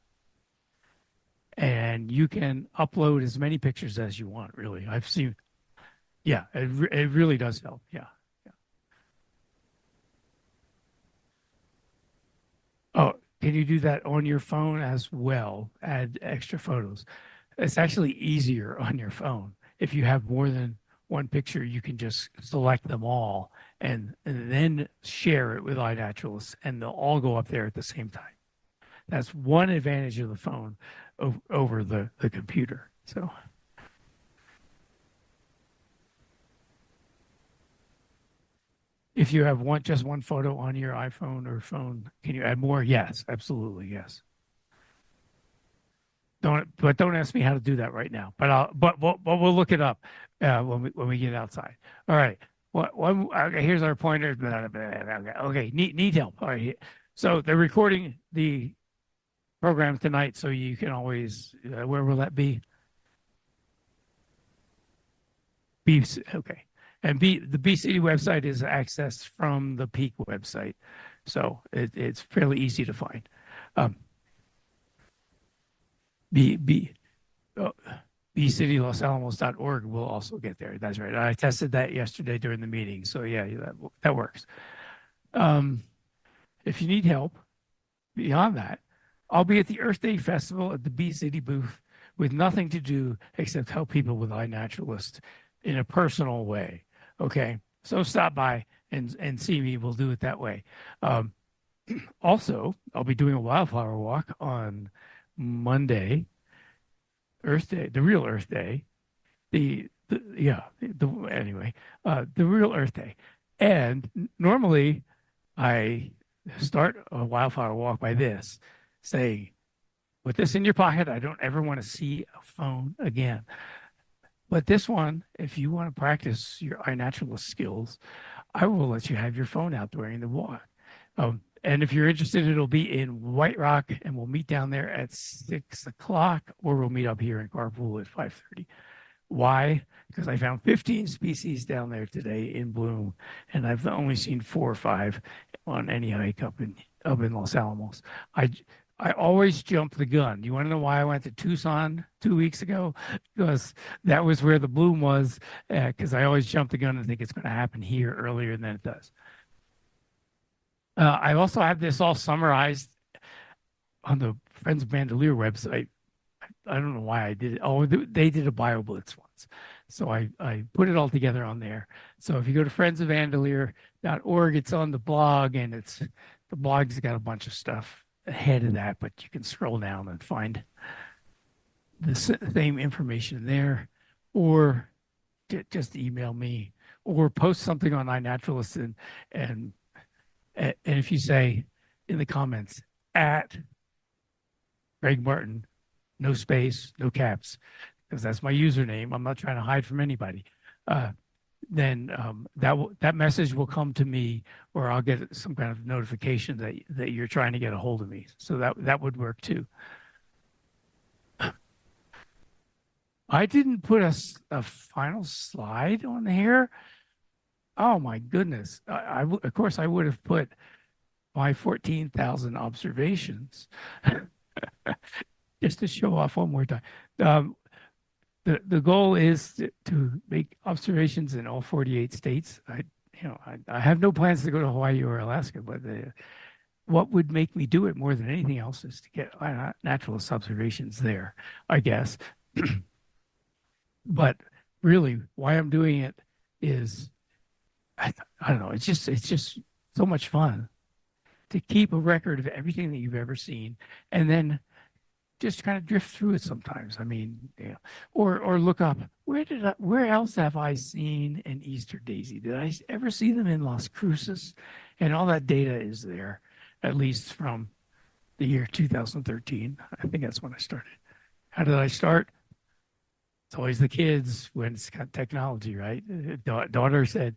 [SPEAKER 2] And you can upload as many pictures as you want, really. I've seen, yeah, it really does help. Yeah. Yeah. Oh, can you do that on your phone as well? Add extra photos. It's actually easier on your phone. If you have more than one picture, you can just select them all and then share it with iNaturalist, and they'll all go up there at the same time. That's one advantage of the phone over the computer. So, if you have just one photo on your iPhone or phone, can you add more? Yes, absolutely, yes. Don't ask me how to do that right now. But we'll look it up when we get outside. All right. Okay, here's our pointer. Okay, need help. All right. So they're recording the program tonight, so you can always where will that be? Okay. And the BCD website is accessed from the Peak website, so it's fairly easy to find. bcitylosalamos.org will also get there. That's right. I tested that yesterday during the meeting, so yeah, that works. If you need help beyond that, I'll be at the Earth Day Festival at the Bee City booth with nothing to do except help people with iNaturalist in a personal way. Okay, so stop by and see me. We'll do it that way. Also, I'll be doing a wildflower walk on Monday, Earth Day, the real Earth Day. Anyway, the real Earth Day. And normally I start a wildflower walk by this, saying, "Put this in your pocket. I don't ever want to see a phone again." But this one, if you want to practice your iNaturalist skills, I will let you have your phone out during the walk. And if you're interested, it'll be in White Rock, and we'll meet down there at 6 o'clock, or we'll meet up here in Carpool at 5:30. Why? Because I found 15 species down there today in bloom, and I've only seen 4 or 5 on any hike up in Los Alamos. I I always jump the gun. You want to know why I went to Tucson 2 weeks ago? Because that was where the bloom was. Because I always jump the gun and think it's going to happen here earlier than it does. I also have this all summarized on the Friends of Bandelier website. I don't know why I did it. Oh, they did a BioBlitz once. So I put it all together on there. So if you go to friendsofandelier.org, it's on the blog, and the blog's got a bunch of stuff ahead of that, but you can scroll down and find the same information there, or just email me, or post something on iNaturalist, and if you say in the comments at Greg Martin, no space, no caps, because that's my username. I'm not trying to hide from anybody. Then that message will come to me, or I'll get some kind of notification that you're trying to get a hold of me. So that would work too. I didn't put a final slide on here. Oh my goodness! Of course I would have put my 14,000 observations just to show off one more time. The goal is to make observations in all 48 states. I have no plans to go to Hawaii or Alaska, but what would make me do it more than anything else is to get naturalist observations there, I guess. But really, why I'm doing it is, I don't know. It's just so much fun to keep a record of everything that you've ever seen, and then just kind of drift through it sometimes. I mean, or look up, where else have I seen an Easter daisy? Did I ever see them in Las Cruces? And all that data is there, at least from the year 2013. I think that's when I started. How did I start? It's always the kids when it's got technology, right? Daughter said,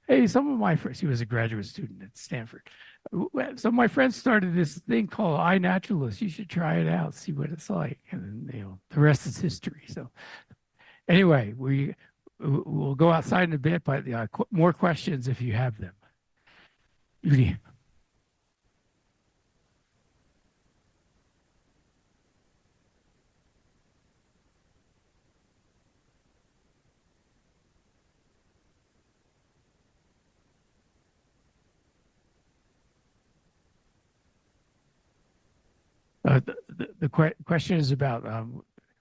[SPEAKER 2] "Hey, some of my friends," he was a graduate student at Stanford. "Some of my friends started this thing called iNaturalist. You should try it out, see what it's like." And then, the rest is history. So anyway, we'll go outside in a bit, but more questions if you have them. Judy. The question is about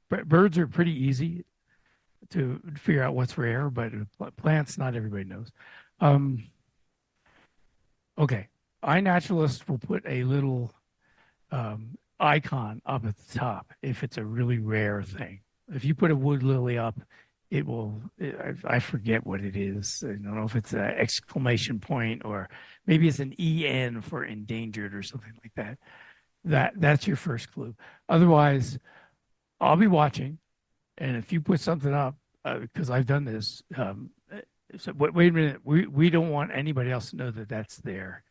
[SPEAKER 2] birds are pretty easy to figure out what's rare, but plants, not everybody knows. Okay, iNaturalist will put a little icon up at the top if it's a really rare thing. If you put a wood lily up, it will, I forget what it is. I don't know if it's an exclamation point, or maybe it's an EN for endangered or something like that. That's your first clue. Otherwise, I'll be watching, and if you put something up, because I've done this, so wait a minute, we don't want anybody else to know that that's there.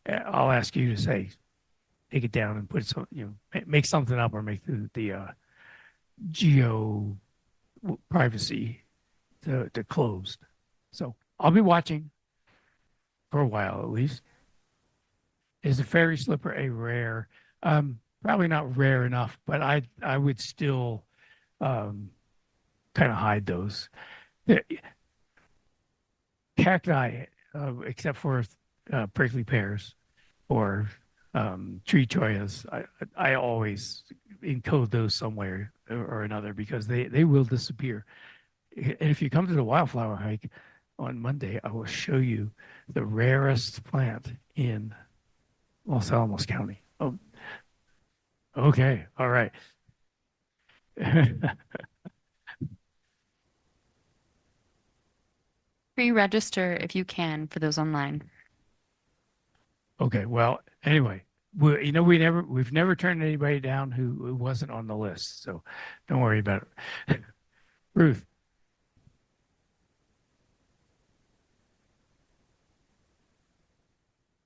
[SPEAKER 2] I'll ask you to say, take it down and put some, make something up, or make the geo privacy to closed. So I'll be watching for a while at least. Is the fairy slipper a rare? Probably not rare enough, but I would still kind of hide those. Cacti, except for prickly pears or tree choyas, I always encode those somewhere or another, because they will disappear. And if you come to the wildflower hike on Monday, I will show you the rarest plant in Los Alamos County. Oh, okay. All right.
[SPEAKER 1] Pre-register if you can for those online.
[SPEAKER 2] Okay. Well, anyway, we've never turned anybody down who wasn't on the list. So don't worry about it. Ruth.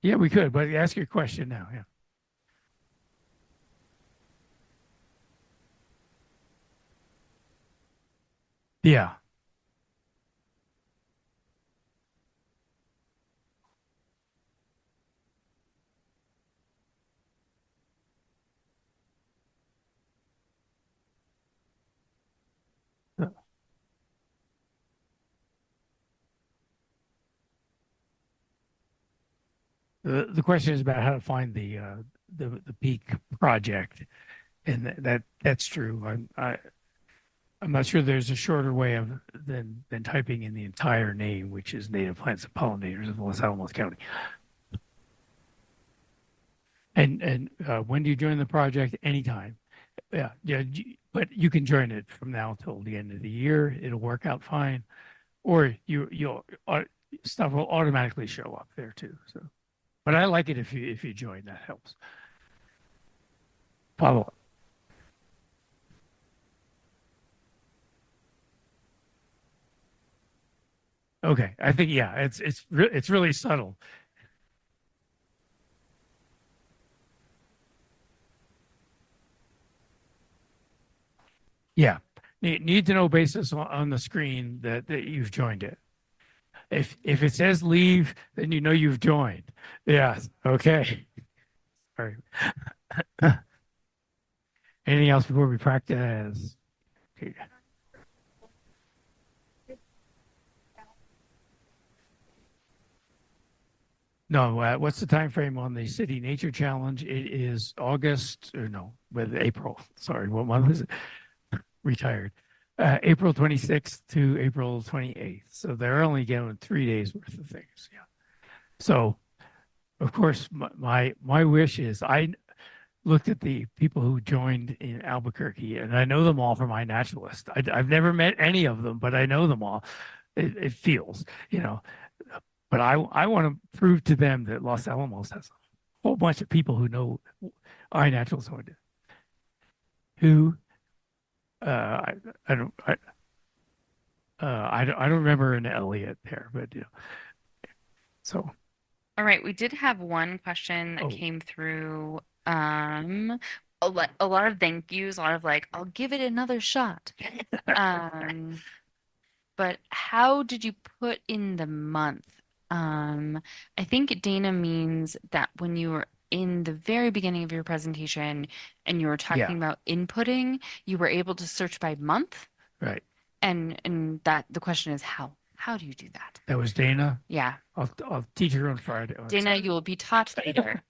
[SPEAKER 2] Yeah, we could, but ask your question now. Yeah. Yeah. The question is about how to find the peak project, and that's true. I'm not sure there's a shorter way of than typing in the entire name, which is Native Plants and Pollinators of Los Alamos County. And when do you join the project? Anytime. Yeah, yeah. But you can join it from now till the end of the year. It'll work out fine, or you'll stuff will automatically show up there too. So, but I like it if you join. That helps. Follow. Okay, I think yeah, it's really subtle. Yeah, need to know basis on the screen that you've joined it. If it says leave, then you know you've joined. Yeah. Okay. All right. Anything else before we practice? Okay. No, what's the time frame on the City Nature Challenge? It is August, or no, with April. Sorry, what month is it? Retired. April 26th to April 28th. So they're only getting 3 days worth of things. Yeah. So, of course, my wish is I looked at the people who joined in Albuquerque, and I know them all from iNaturalist. I've never met any of them, but I know them all. It feels, you know, but I want to prove to them that Los Alamos has a whole bunch of people who know iNaturalist, who I, I don't I don't remember an Elliot there, but you know, so
[SPEAKER 1] All right, we did have one question that
[SPEAKER 2] oh
[SPEAKER 1] came through. A lot of thank yous, a lot of like, I'll give it another shot. Um, but how did you put in the month? I think Dana means that when you were in the very beginning of your presentation and you were
[SPEAKER 2] yeah,
[SPEAKER 1] talking about inputting, you were able to search by month,
[SPEAKER 2] right.
[SPEAKER 1] and that the question is how? How do you do that?
[SPEAKER 2] That was Dana.
[SPEAKER 1] Yeah,
[SPEAKER 2] I'll teach her on Friday.
[SPEAKER 1] Dana, you will be taught later.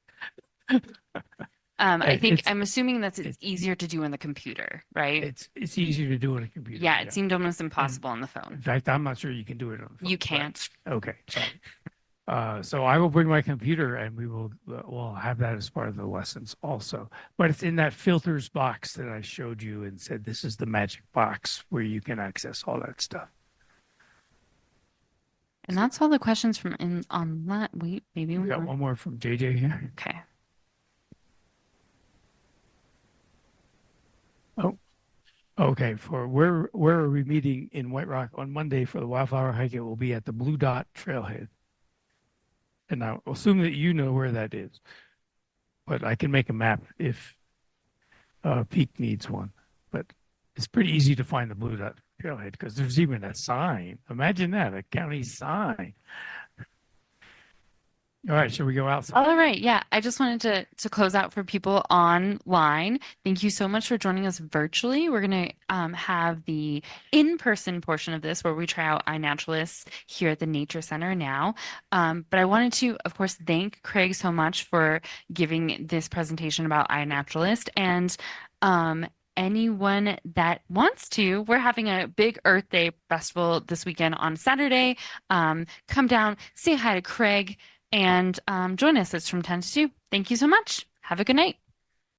[SPEAKER 1] I think
[SPEAKER 2] It's
[SPEAKER 1] I'm assuming that it's
[SPEAKER 2] it's
[SPEAKER 1] easier to do on the computer, right?
[SPEAKER 2] it's easier to do on a computer.
[SPEAKER 1] Yeah, it
[SPEAKER 2] Yeah,
[SPEAKER 1] seemed almost
[SPEAKER 2] and
[SPEAKER 1] impossible on the
[SPEAKER 2] in
[SPEAKER 1] phone.
[SPEAKER 2] fact, I'm not sure you can do it on the phone.
[SPEAKER 1] You
[SPEAKER 2] But
[SPEAKER 1] can't.
[SPEAKER 2] okay, so I will bring my computer and we'll have that as part of the lessons also. But it's in that filters box that I showed you and said this is the magic box where you can access all that stuff.
[SPEAKER 1] And that's all the questions from in on that. Wait, maybe
[SPEAKER 2] We
[SPEAKER 1] one
[SPEAKER 2] got
[SPEAKER 1] more.
[SPEAKER 2] one more from JJ here.
[SPEAKER 1] Okay.
[SPEAKER 2] Oh, okay. For where are we meeting in White Rock on Monday for the wildflower hike? It will be at the Blue Dot Trailhead. And I assume that you know where that is, but I can make a map if Peak needs one. But it's pretty easy to find the Blue Dot Trailhead because there's even a sign. Imagine that, a county sign. All right, shall we go outside?
[SPEAKER 1] All right. Yeah, I just wanted to close out for people online. Thank you so much for joining us virtually. We're gonna have the in-person portion of this where we try out iNaturalist here at the Nature Center now. But I wanted to, of course, thank Craig so much for giving this presentation about iNaturalist and anyone that wants to. We're having a big Earth Day festival this weekend on Saturday. Come down, say hi to Craig. and join us. It's from 10 to 2. Thank you so much. Have a good night.